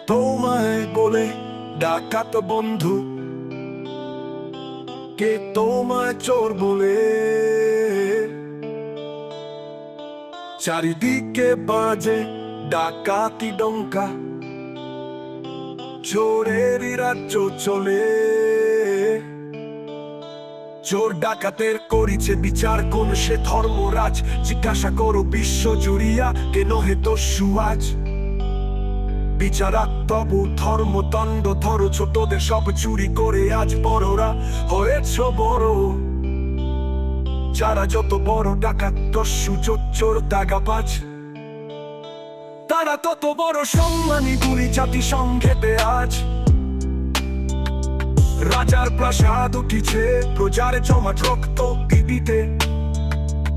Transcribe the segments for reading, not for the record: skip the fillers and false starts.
তোমায় বলে ডাকাত বন্ধু, কে তোমায় চোর বলে? চারিদিকে বাজে ডাকাতি ডঙ্কা, চোরেরই রাজ্য চলে। চোর ডাকাতের করিছে বিচার কোন সে ধর্মরাজ? জিজ্ঞাসা করো বিশ্ব জুড়িয়া, কে নহে দস্যু আজ? বিচারাক তবু ধর্মদণ্ড ধরো, ছোটদের সব চুরি করে আজ বড়রা হয়েছ বড়। যারা যত বড় ডাকাত, দস্যু, চোর, দাগাবাজ, তারা তত বড় সম্মানী গুলি জাতিসংঘেতে আজ। রাজার প্রাসাদ উঠিছে, প্রজার জমাট রক্ত পিপিতে।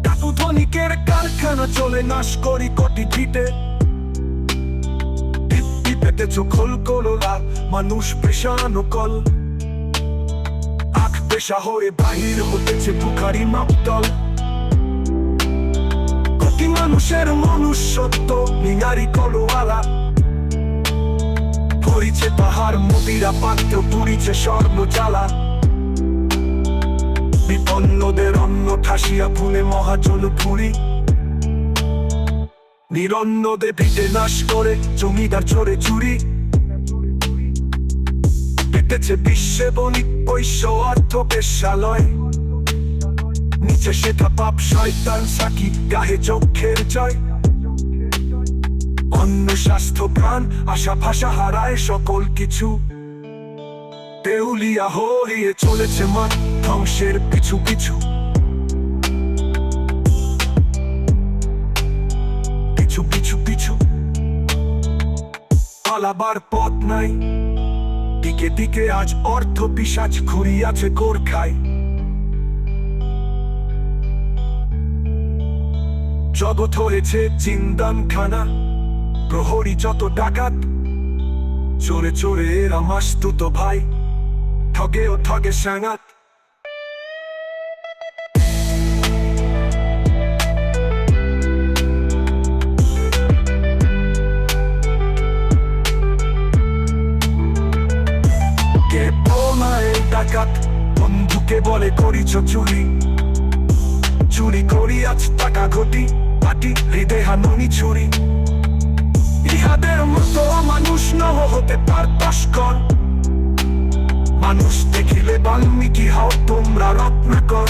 টাটু ধনিকের কারখানা চলে, নাশ করি কোটি ভিটে। পেতেছ খোল কলোলা, মানুষ পেশানো কল। আখ পেশা হয়ে বাহির হতেছে বুখারি মাপদল। কোটি মানুষের মনুষ্যত্ব নিগারি কলোয়ালা। পড়িছে পাহাড় মদিরা পাত্র, পুড়িছে স্বর্ণ জ্বালা। বিপন্নদের অন্ন ঠাসিয়া ফুলে মহাজল পুরী। নিরন্নদে ভিটে নাশ করে জমিদার চোরে চুরি। পেতেছে বিশ্বে বণিক বৈশ্য অর্থ পেশালয়। নিচে সেটা পাপ শয়তান সাকি, গাহে চক্ষের জয়। অন্ন স্বাস্থ্য প্রাণ আশা ভাষা হারায় সকল কিছু। দেউলিয়া হয়ে চলেছে মন ধ্বংসের পিছু পিছু। পিছু পিছু পালাবার পথ নাই। দিকে দিকে আজ অর্থ পিশাচ ঘুরিয়াছে গোরখায়। জগৎ হয়েছে জিন্দানখানা, প্রহরী যত ডাকাত। চোরে চোরে এরা মাস্তুত ভাই, ঠগে ও ঠগে সাঙাত। ডাকাত বন্ধুকে বলে করিছ চুরি, চুরি করি আজ টাকা ঘটি পাটি হৃদয় হানুনি ছুরি। ইহাদের মতো মানুষ নহ হতে পার তস্কর। মানুষ দেখিলে বাল্মীকি হও তোমরা রত্নাকর।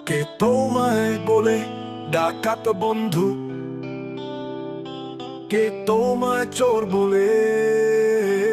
কে তোমায় বলে ডাকাত বন্ধু, কে তোমায় চোর বলে?